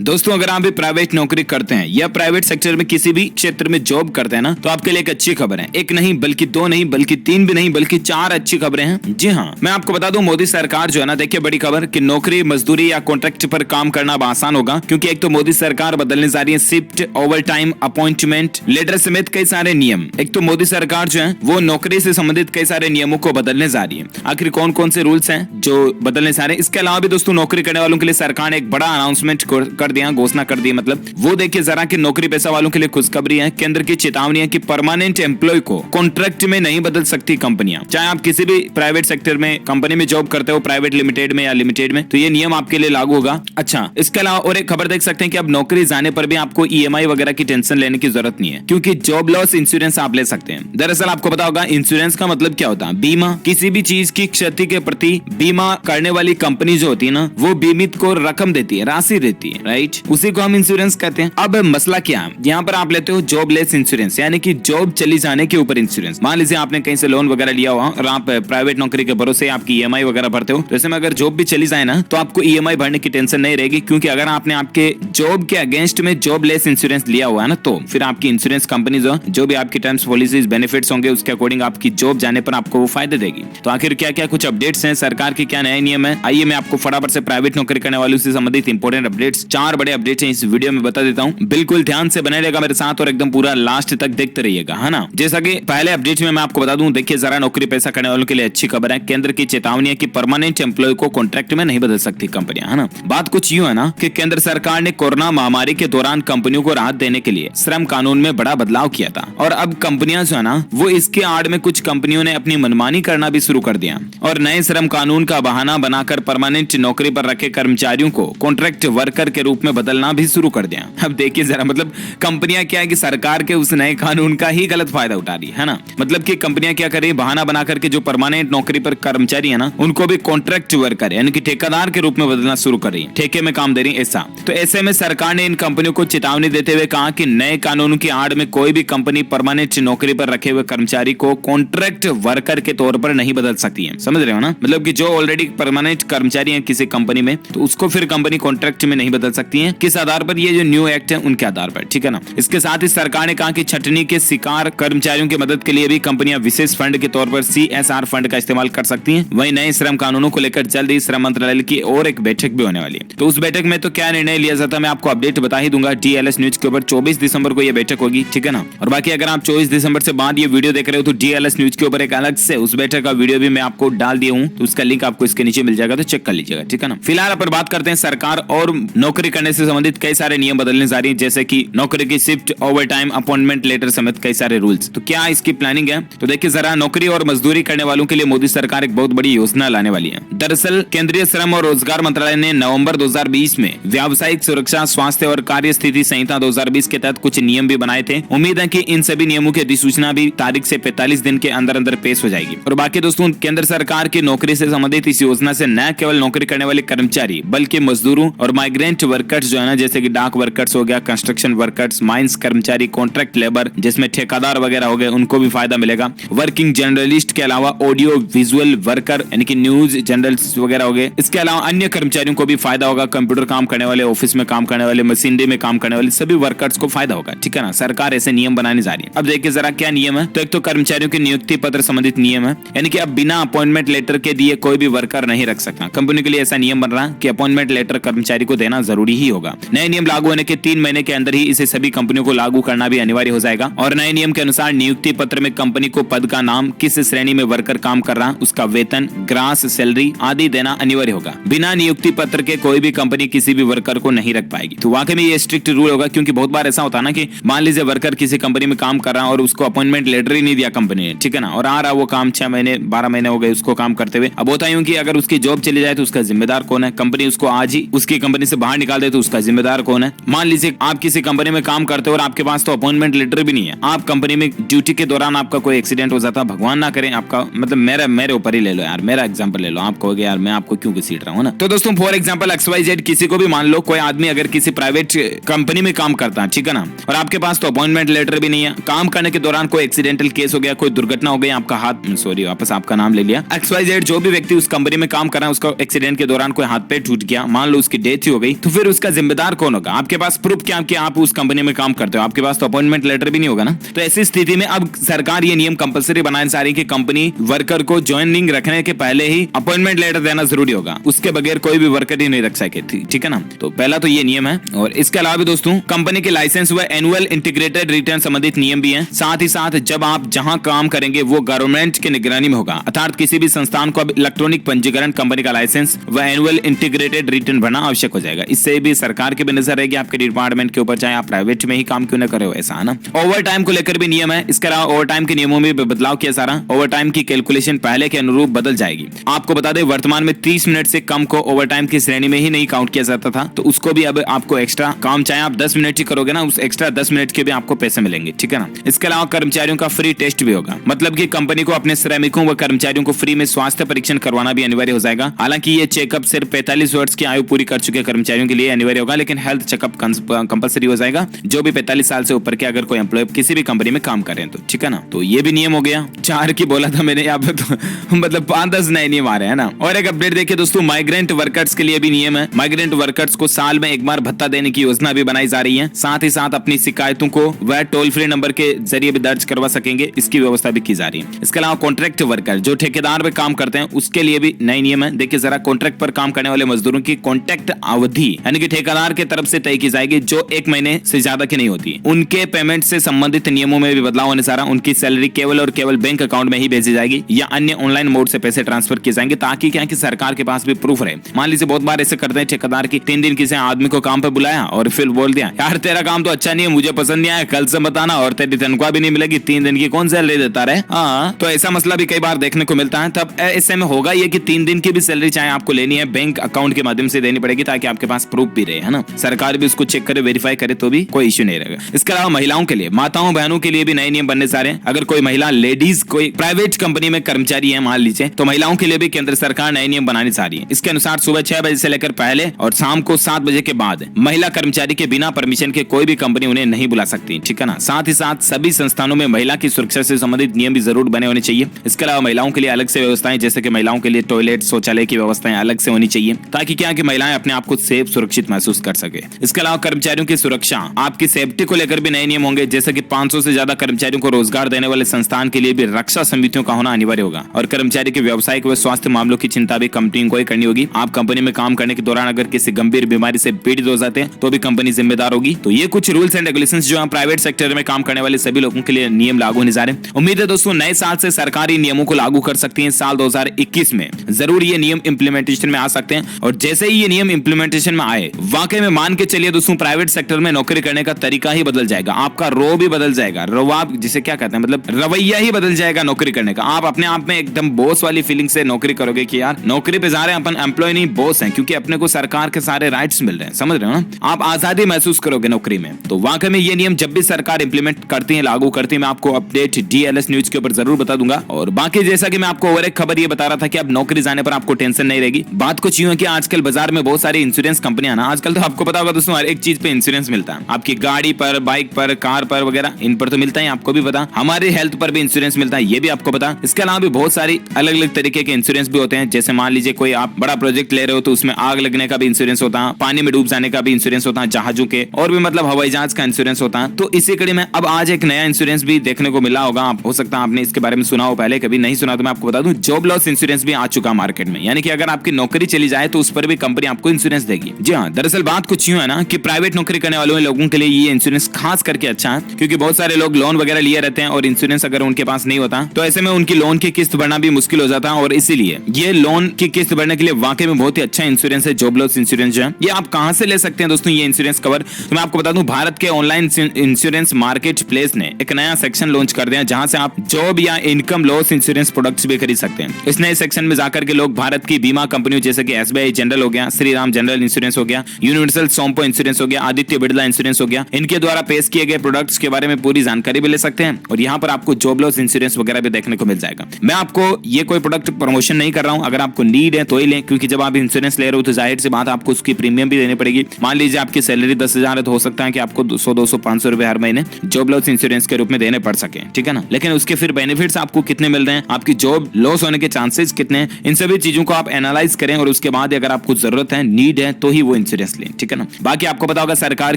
दोस्तों अगर आप भी प्राइवेट नौकरी करते हैं या प्राइवेट सेक्टर में किसी भी क्षेत्र में जॉब करते हैं ना, तो आपके लिए एक अच्छी खबर है। एक नहीं बल्कि दो नहीं बल्कि तीन भी नहीं बल्कि चार अच्छी खबरें हैं। जी हाँ, मैं आपको बता दूं, मोदी सरकार जो है ना, देखिए बड़ी खबर कि नौकरी, मजदूरी या कॉन्ट्रैक्ट पर काम करना अब आसान होगा, क्योंकि एक तो मोदी सरकार बदलने जा रही है shift, overtime, appointment letter समेत कई सारे नियम। एक तो मोदी सरकार जो है वो नौकरी से संबंधित कई सारे नियमों को बदलने जा रही है। आखिर कौन कौन से रूल्स हैं जो बदलने जा रहे हैं? इसके अलावा भी दोस्तों नौकरी करने वालों के लिए सरकार ने एक बड़ा अनाउंसमेंट कर दिया, घोषणा कर दी। मतलब वो देखिए जरा कि नौकरी पेशा वालों के लिए खुशखबरी है। केंद्र की चेतावनी है कि परमानेंट एम्प्लॉय को कॉन्ट्रैक्ट में नहीं बदल सकती कंपनियां। चाहे आप किसी भी प्राइवेट सेक्टर में कंपनी में जॉब करते हो, प्राइवेट लिमिटेड में या लिमिटेड में, तो ये नियम आपके लिए लागू होगा। अच्छा, इसके अलावा और एक खबर देख सकते हैं कि अब नौकरी जाने पर भी आपको ईएमआई वगैरह की टेंशन लेने की जरूरत नहीं है, क्योंकि जॉब लॉस इंश्योरेंस आप ले सकते हैं। दरअसल आपको पता होगा इंश्योरेंस का मतलब क्या होता है? बीमा। किसी भी चीज की क्षति के प्रति बीमा करने वाली कंपनी जो होती है ना, वो बीमित को रकम देती है, राशि देती है, राइट? उसी को हम इंश्योरेंस कहते हैं। अब मसला क्या है, यहाँ पर आप लेते हो जॉबलेस इंश्योरेंस, यानी कि जॉब चली जाने के ऊपर इंश्योरेंस। मान लीजिए आपने कहीं से लोन वगैरह लिया हुआ और आप प्राइवेट नौकरी के भरोसे आपकी ईएमआई वगैरह भरते हो, तो ऐसे में अगर जॉब भी चली जाए ना, तो आपको ईएमआई भरने की टेंशन नहीं रहेगी, क्योंकि अगर आपने आपके जॉब के अगेंस्ट में जॉबलेस इंश्योरेंस लिया हुआ है ना, तो फिर आपकी इंश्योरेंस कंपनी जो भी आपकी टर्म्स पॉलिसीज बेनिफिट्स होंगे, उसके अकॉर्डिंग आपकी जॉब जाने पर आपको वो फायदे देगी। तो आखिर क्या क्या कुछ अपडेट्स हैं, सरकार के क्या नए नियम है, आइए मैं आपको फटाफट से प्राइवेट नौकरी करने वालों से संबंधित इंपॉर्टेंट अपडेट्स, चार बड़े अपडेट्स हैं, इस वीडियो में बता देता हूं। बिल्कुल ध्यान से बने रहेगा मेरे साथ और एकदम पूरा लास्ट तक देखते रहिएगा, है ना। जैसा कि पहले अपडेट में मैं आपको बता दूं, देखिए जरा नौकरी पैसा करने वालों के लिए अच्छी खबर है। केंद्र की चेतावनी है कि परमानेंट एम्प्लॉय को कॉन्ट्रैक्ट में नहीं बदल सकती कंपनियां, है ना। बात कुछ यूं है ना कि केंद्र सरकार ने कोरोना महामारी के दौरान कंपनियों को राहत देने के लिए श्रम कानून में बड़ा बदलाव किया था, और अब कंपनियां जो है ना, वो इसके आड़ में कुछ कंपनियों ने अपनी मनमानी करना भी शुरू कर दिया और नए श्रम कानून का बहाना बनाकर परमानेंट नौकरी पर रखे कर्मचारियों को कॉन्ट्रैक्ट वर्कर के रूप में बदलना भी शुरू कर दिया। अब देखिए जरा, मतलब कंपनियां क्या है कि सरकार के उस नए कानून का ही गलत फायदा उठा रही है ना। मतलब कि कंपनियां क्या कर रही है, बहाना बना करके जो परमानेंट नौकरी पर कर्मचारी है ना, उनको भी कॉन्ट्रैक्ट वर्कर यानी कि ठेकेदार के रूप में बदलना शुरू कर रही है, ठेके में काम दे रही है ऐसा। तो ऐसे में सरकार ने इन कंपनियों को चेतावनी देते हुए कहा कि नए कानून की आड़ में कोई भी कंपनी परमानेंट नौकरी पर रखे हुए कर्मचारी को कॉन्ट्रैक्ट वर्कर के तौर पर नहीं बदल सकती है। समझ रहे हो ना, मतलब कि जो ऑलरेडी परमानेंट कर्मचारी है किसी कंपनी में, तो उसको फिर कंपनी कॉन्ट्रैक्ट में नहीं बदल सकती है। किस आधार पर? ये जो न्यू एक्ट है उनके आधार पर, ठीक है ना। इसके साथ ही सरकार ने कहा कि छटनी के शिकार कर्मचारियों की मदद के लिए भी कंपनियां विशेष फंड के तौर पर CSR फंड का इस्तेमाल कर सकती हैं। वहीं नए श्रम कानूनों को लेकर जल्द ही श्रम मंत्रालय की और एक बैठक भी होने वाली है। तो उस बैठक में तो क्या निर्णय लिया जाता है, मैं आपको अपडेट बता ही दूंगा। DLS न्यूज के ऊपर 24 दिसंबर को यह बैठक होगी, ठीक है ना। और बाकी अगर आप 24 दिसंबर से बाद ये वीडियो देख रहे हो, तो DLS न्यूज के ऊपर एक अलग से उस बैठक का वीडियो भी मैं आपको डाल दिया हूँ, तो उसका लिंक आपको इसके नीचे मिल जाएगा, तो चेक कर लीजिएगा, ठीक है ना। फिलहाल अपन बात करते हैं सरकार और नौकरी करने से संबंधित कई सारे नियम बदलने जा रही है, जैसे कि नौकरी की shift, overtime, appointment letter समेत कई सारे रूल्स। तो क्या इसकी प्लानिंग है? तो देखिए जरा, नौकरी और मजदूरी करने वालों के लिए मोदी सरकार एक बहुत बड़ी योजना लाने वाली है। दरअसल केंद्रीय श्रम और रोजगार मंत्रालय ने नवंबर 2020 में व्यावसायिक सुरक्षा, स्वास्थ्य और कार्य स्थिति संहिता 2020 के तहत कुछ नियम भी बनाए थे। उम्मीद है कि इन सभी नियमों की अधिसूचना भी तारीख से 45 दिन के अंदर अंदर पेश हो जाएगी। और बाकी दोस्तों, केंद्र सरकार की नौकरी से संबंधित इस योजना से न केवल नौकरी करने वाले कर्मचारी बल्कि मजदूरों और माइग्रेंट वर्कर्स जो है ना, जैसे कि डाक वर्कर्स हो गया, कंस्ट्रक्शन वर्कर्स, माइंस कर्मचारी, कॉन्ट्रैक्ट लेबर जिसमें ठेकेदार वगैरह हो गए, उनको भी फायदा मिलेगा। वर्किंग जर्नलिस्ट के अलावा ऑडियो विजुअल वर्कर यानी कि न्यूज जर्नलिस्ट वगैरह हो गए। इसके अलावा अन्य कर्मचारियों को भी फायदा होगा, कंप्यूटर काम करने वाले, ऑफिस में काम करने वाले, मशीनरी में काम करने वाले सभी वर्कर्स को फायदा होगा, ठीक है ना। सरकार ऐसे नियम बनाने जा रही है। अब देखिए जरा क्या नियम है। तो एक तो कर्मचारियों के नियुक्ति पत्र संबंधित नियम है, यानी कि अब बिना अपॉइंटमेंट लेटर के दिए कोई भी वर्कर नहीं रख सकता। कंपनी के लिए ऐसा नियम बन रहा है कि अपॉइंटमेंट लेटर कर्मचारी को देना जरूरी ही होगा। नए नियम लागू होने के 3 महीने के अंदर ही इसे सभी कंपनियों को लागू करना भी अनिवार्य हो जाएगा। और नए नियम के अनुसार नियुक्ति पत्र में कंपनी को पद का नाम, किस श्रेणी में वर्कर काम कर रहा, उसका वेतन, ग्रास सैलरी आदि देना अनिवार्य होगा। बिना नियुक्ति पत्र के कोई भी कंपनी किसी भी वर्कर को नहीं रख पाएगी। तो वाकई में ये स्ट्रिक्ट रूल होगा, क्योंकि बहुत बार ऐसा होता है ना कि मान लीजिए वर्कर किसी कंपनी में काम कर रहा है और उसको अपॉइंटमेंट लेटर ही नहीं दिया कंपनी ने, ठीक है ना, और आ रहा वो काम 6 महीने 12 महीने हो गए उसको काम करते हुए। अब होता यूं कि अगर उसकी जॉब चली जाए तो उसका जिम्मेदार कौन है? कंपनी उसको आज ही उसकी कंपनी से बाहर निकाल दे तो उसका जिम्मेदार कौन है? मान लीजिए आप किसी कंपनी में काम करते हो और आपके पास तो अपॉइंटमेंट लेटर भी नहीं है, आप कंपनी में ड्यूटी के दौरान आपका कोई एक्सीडेंट हो जाता, भगवान ना करे आपका, मतलब मेरे ऊपर ही ले लो यार, मेरा एग्जांपल ले लो, आप कहोगे यार मैं आपको क्यों घसीट रहा हूं ना। तो दोस्तों फॉर एग्जांपल XYZ किसी को भी मान लो, कोई आदमी अगर किसी प्राइवेट कंपनी में काम करता है, ठीक है ना, और आपके पास तो अपॉइंटमेंट लेटर भी नहीं है, काम करने के दौरान कोई एक्सीडेंटल केस हो गया, कोई दुर्घटना हो गई, आपका हाथ, सॉरी वापस आपका नाम ले लिया, XYZ जो भी व्यक्ति उस कंपनी में काम कर रहा है उसका एक्सीडेंट के दौरान कोई हाथ पैर टूट गया, मान लो उसकी डेथ ही हो गई, तो फिर उसका जिम्मेदार कौन होगा? आपके पास प्रूफ क्या कि आप उस कंपनी में काम करते हो? आपके पास तो अपॉइंटमेंट लेटर भी नहीं होगा ना। तो ऐसी स्थिति में अब सरकार ये नियम कंपलसरी बनाने जा रही है कि कंपनी वर्कर को ज्वाइनिंग रखने के पहले ही अपॉइंटमेंट लेटर देना जरूरी होगा, उसके बगैर कोई भी वर्कर ही नहीं रख सके, ठीक है ना। तो पहला तो ये नियम है। और इसके अलावा भी दोस्तों कंपनी के लाइसेंस व एनुअल इंटीग्रेटेड रिटर्न संबंधित नियम भी हैं। साथ ही साथ जब आप जहां काम करेंगे वो गवर्नमेंट की निगरानी में होगा, अर्थात किसी भी संस्थान को अब इलेक्ट्रॉनिक पंजीकरण, कंपनी का लाइसेंस व एनुअल इंटीग्रेटेड रिटर्न भरना आवश्यक हो जाएगा। इससे भी सरकार की भी नजर रहेगी आपके डिपार्टमेंट के ऊपर, चाहे आप प्राइवेट में ही काम क्यों न करे हो, ऐसा है ना। ओवर टाइम को लेकर भी नियम है। इसके अलावा ओवर टाइम के नियमों में भी बदलाव किया जा रहा है। ओवर टाइम की कैलकुलेशन पहले के अनुरूप बदल जाएगी। आपको बता दें वर्तमान में 30 मिनट से कम को ओवर टाइम की श्रेणी में ही नहीं काउंट किया जाता था, तो उसको भी अब आपको एक्स्ट्रा काम, चाहे आप 10 मिनट ही करोगे ना, उस एक्स्ट्रा 10 मिनट के भी आपको पैसे मिलेंगे, ठीक है ना। इसके अलावा कर्मचारियों का फ्री टेस्ट भी होगा, मतलब कि कंपनी को अपने श्रमिकों व कर्मचारियों को फ्री में स्वास्थ्य परीक्षण करवाना भी अनिवार्य हो जाएगा। हालांकि ये चेकअप सिर्फ 45 वर्ष की आयु पूरी कर चुके कर्मचारियों के लिए अनिवार्य होगा, लेकिन हेल्थ चेकअप कंपलसरी हो जाएगा जो भी 45 साल से ऊपर के अगर कोई एम्प्लॉय किसी भी कंपनी में काम कर रहे हैं तो, ठीक है ना। तो ये भी नियम हो गया। 4 की बोला था मैंने, यहाँ पे तो मतलब 5-10 नए नियम आ रहे हैं ना। और एक अपडेट देखिए दोस्तों, माइग्रेंट वर्कर्स के लिए भी नियम है। माइग्रेंट वर्कर्स को साल में एक बार भत्ता देने की योजना भी बनाई जा रही है। साथ ही साथ अपनी शिकायतों को वह टोल फ्री नंबर के जरिए भी दर्ज करवा सकेंगे, इसकी व्यवस्था भी की जा रही है। इसके अलावा कॉन्ट्रैक्ट वर्कर जो ठेकेदार में काम करते हैं उसके लिए भी नए नियम है। देखिए जरा, कॉन्ट्रैक्ट पर काम करने वाले मजदूरों की कॉन्ट्रैक्ट अवधि यानी कि ठेकेदार की तरफ से तय की जाएगी, जो 1 महीने से ज्यादा की नहीं होती। उनके पेमेंट से संबंधित नियमों में भी बदलाव होने जा रहा है। उनकी सैलरी केवल और केवल बैंक अकाउंट में ही भेजी जाएगी या अन्य ऑनलाइन मोड से पैसे ट्रांसफर किए जाएंगे, ताकि क्या कि सरकार के पास भी प्रूफ रहे। मान लीजिए बहुत बार ऐसे करते हैं ठेकेदार की 3 दिन किसी आदमी को काम पे बुलाया और फिर बोल दिया यार तेरा काम तो अच्छा नहीं है, मुझे पसंद नहीं आया, कल से बताना और तेरी तनख्वाह भी नहीं मिलेगी, 3 दिन की कौन सैलरी देता रहे। हाँ, तो ऐसा मसला भी कई बार देखने को मिलता है। तब ऐसे में होगा ये कि 3 दिन की भी सैलरी चाहे आपको लेनी है बैंक अकाउंट के माध्यम से देनी पड़ेगी, ताकि आपके पास प्रूफ भी रहे, है ना। सरकार भी उसको चेक करे, वेरीफाई करे तो भी कोई इश्यू नहीं रहेगा। इसके अलावा महिलाओं के लिए, माताओं बहनों के लिए भी नए नियम बनने जा रहे हैं। अगर कोई महिला लेडीज कोई प्राइवेट कंपनी में कर्मचारी है मान लीजिए, तो महिलाओं के लिए भी केंद्र सरकार नए नियम बनाने जा रही है। इसके अनुसार सुबह 6 बजे से लेकर पहले और शाम को 7 बजे के बाद महिला कर्मचारी के बिना परमिशन के कोई भी कंपनी उन्हें नहीं बुला सकती, ठीक है ना। साथ ही साथ सभी संस्थानों में महिला की सुरक्षा से संबंधित नियम भी जरूर बने होने चाहिए। इसके अलावा महिलाओं के लिए अलग से व्यवस्थाएं, जैसे कि महिलाओं के लिए टॉयलेट, शौचालय की व्यवस्थाएं अलग से होनी चाहिए, ताकि क्या कि महिलाएं अपने आप को सेफ, सुरक्षित महसूस कर सके। इसके अलावा कर्मचारियों की सुरक्षा, आपकी सेफ्टी को लेकर भी नए नियम होंगे, जैसे कि 500 से ज्यादा कर्मचारियों को रोजगार देने वाले संस्थान के लिए भी रक्षा समितियों का होना अनिवार्य होगा। और कर्मचारी के व्यावसायिक व स्वास्थ्य मामलों की चिंता भी कंपनी को ही करनी होगी। आप कंपनी में काम करने के दौरान अगर किसी गंभीर बीमारी से पीड़ित हो जाते हैं तो भी कंपनी जिम्मेदार होगी। तो ये कुछ रूल्स एंड रेगुलेशंस जो प्राइवेट सेक्टर में काम करने वाले सभी लोगों के लिए नियम लागू होने जा रहे हैं। उम्मीद है दोस्तों नए साल से सरकारी नियमों को लागू कर सकती है। साल 2021 में जरूर ये नियम इंप्लीमेंटेशन में आ सकते हैं। और जैसे ही ये नियम इंप्लीमेंटेशन में आए, वाकई में मान के चलिए दोस्तों, प्राइवेट सेक्टर में नौकरी करने का तरीका ही बदल जाएगा। आपका रो भी बदल जाएगा, रवाब जिसे क्या कहते हैं, मतलब रवैया ही बदल जाएगा नौकरी करने का। आप अपने आप में एकदम बॉस वाली फीलिंग से नौकरी करोगे कि यार नौकरी पे जा रहे हैं अपन, एम्प्लॉय नहीं बॉस हैं, क्योंकि अपने को सरकार के सारे राइट्स मिल रहे हैं, समझ रहे हो ना। आप आजादी महसूस करोगे नौकरी में। तो वाकई में ये नियम जब भी सरकार इंप्लीमेंट करती है, लागू करती है, मैं आपको अपडेट DLS न्यूज के ऊपर जरूर बता दूंगा। और बाकी जैसा कि मैं आपको और एक खबर ये बता रहा था कि अब नौकरी जाने पर आपको टेंशन नहीं रहेगी। बात कुछ यूं है कि आजकल बाजार में बहुत सारी इंश्योरेंस कंपनियां ना, आजकल तो आपको पता होगा दोस्तों हर एक चीज पे इंश्योरेंस मिलता है। आपकी गाड़ी पर, बाइक पर, कार पर वगैरह, इन पर तो मिलता है, आपको भी पता। हमारे हेल्थ पर भी इंश्योरेंस मिलता है, ये भी आपको पता। इसके अलावा भी बहुत सारी अलग अलग तरीके के इंश्योरेंस भी होते हैं। जैसे मान लीजिए कोई आप बड़ा प्रोजेक्ट ले रहे हो तो उसमें आग लगने का भी इंश्योरेंस होता है, पानी में डूब जाने का भी इंश्योरेंस होता है, जहाजों के, और भी मतलब हवाई जहाज का इंश्योरेंस होता है। तो इसी कड़ी में अब आज एक नया इंश्योरेंस भी देखने को मिला होगा। हो सकता है आपने इसके बारे में सुना हो, पहले कभी नहीं सुना तो मैं आपको बता दूं, जॉब लॉस इंश्योरेंस भी आ चुका मार्केट में। यानी कि अगर आपकी नौकरी चली जाए तो उस पर भी कंपनी आपको इंश्योरेंस देगी। जी हाँ, दरअसल बात कुछ यूं है ना कि प्राइवेट नौकरी करने वाले लोगों के लिए ये इंश्योरेंस खास करके अच्छा है, क्योंकि बहुत सारे लोग लोन वगैरह लिए रहते हैं और इंश्योरेंस अगर उनके पास नहीं होता तो ऐसे में उनकी लोन की किस्त भरना भी मुश्किल हो जाता है। और इसीलिए ये लोन की किस्त भरने के लिए वाकई में बहुत ही अच्छा इंश्योरेंस है जॉब लॉस इंश्योरेंस जो है। ये आप कहां से ले सकते हैं दोस्तों ये इंश्योरेंस कवर, तो मैं आपको बता दूं, भारत के ऑनलाइन इंश्योरेंस मार्केट प्लेस ने एक नया सेक्शन लॉन्च कर दिया, जहां से आप जॉब या इनकम लॉस इंश्योरेंस प्रोडक्ट्स भी खरीद सकते हैं। इस नए सेक्शन में जाकर के लोग भारत की बीमा कंपनियों जैसे कि SBI जनरल हो गया, श्रीराम जनरल इंश्योरेंस हो गया, यूनिवर्सल सोम्पो इंश्योरेंस हो गया, आदित्य बिरला इंश्योरेंस हो गया, इनके द्वारा पेश किए गए प्रोडक्ट्स के बारे में पूरी जानकारी भी ले सकते हैं। और यहाँ पर आपको जॉब लॉस इंश्योरेंस वगैरह भी देखने को मिल जाएगा। मैं आपको ये कोई प्रोडक्ट प्रमोशन नहीं कर रहा हूँ, अगर आपको नीड है तो ही लें, क्योंकि जब आप इंश्योरेंस ले रहे हो तो जाहिर सी बात आपको उसकी प्रीमियम भी देनी पड़ेगी। मान लीजिए आपकी सैलरी 10,000 है तो हो सकता है कि आपको 100, 200, 500 रुपए हर महीने जॉब लॉस इंश्योरेंस के रूप में देने पड़ सके, ठीक है ना। लेकिन उसके फिर बेनिफिट्स आपको कितने मिल रहे हैं, आपकी जॉब लॉस होने के चांसेस कितने हैं, इन सभी चीजों को आप एनालाइज करें और उसके बाद अगर आपको जरूरत है, नीड है, तो ही वो इंश्योरेंस लें, ठीक है ना। बाकी आपको पता होगा सरकार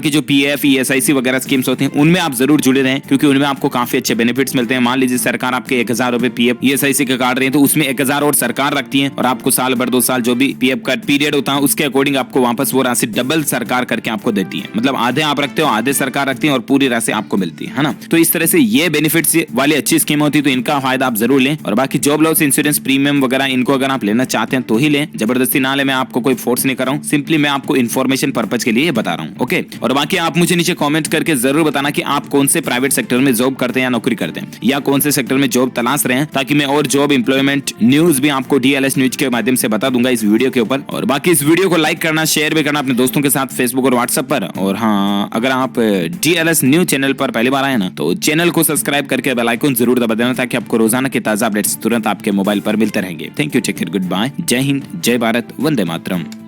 की जो पीएफ ईएसआईसी वगैरह स्कीम्स होती हैं उनमें आप जरूर जुड़े रहें, क्योंकि उनमें आपको काफी अच्छे बेनिफिट्स मिलते हैं। मान लीजिए सरकार आपके 1000 रुपए पीएफ ईएसआईसी का काट रही है, तो उसमें 1000 और सरकार रखती है और आपको साल भर 2 साल जो भी पीएफ का पीरियड होता है उसके अकॉर्डिंग आपको वापस वो राशि डबल सरकार करके आपको देती है। मतलब आधे आप रखते हो, आधे सरकार रखती है और पूरी राशि आपको मिलती है ना। तो इस तरह से ये बेनिफिट्स वाली अच्छी स्कीम होती है, तो इनका फायदा आप जरूर लें। और बाकी जॉब लॉस इंश्योरेंस प्रीमियम वगैरह इनको अगर आप लेना चाहते हैं तो ही लें, जबरदस्ती ना ले। मैं आपको कोई फोर्स नहीं कर रहा हूँ, सिंपली मैं आपको इन्फॉर्मेशन पर्पज के लिए बता रहा हूँ, ओके। और बाकी आप मुझे नीचे कमेंट करके जरूर बताना कि आप कौन से प्राइवेट सेक्टर में जॉब करते हैं या नौकरी करते हैं, या कौन से सेक्टर में जॉब तलाश रहे हैं, ताकि मैं और जॉब एम्प्लॉयमेंट न्यूज भी आपको DLS न्यूज के माध्यम से बता दूंगा इस वीडियो के ऊपर। और बाकी इस वीडियो को लाइक करना, शेयर भी करना अपने दोस्तों के साथ फेसबुक और व्हाट्सएप पर। और हाँ, अगर आप DLS न्यूज चैनल पर पहली बार आए ना तो चैनल को सब्सक्राइब करके बेल आइकन जरूर दबा देना, ताकि आपको रोजाना के ताजा अपडेट्स तुरंत आपके मोबाइल पर मिलते रहेंगे। Thank you, take care, goodbye, जय हिंद, जय भारत, वंदे मातरम।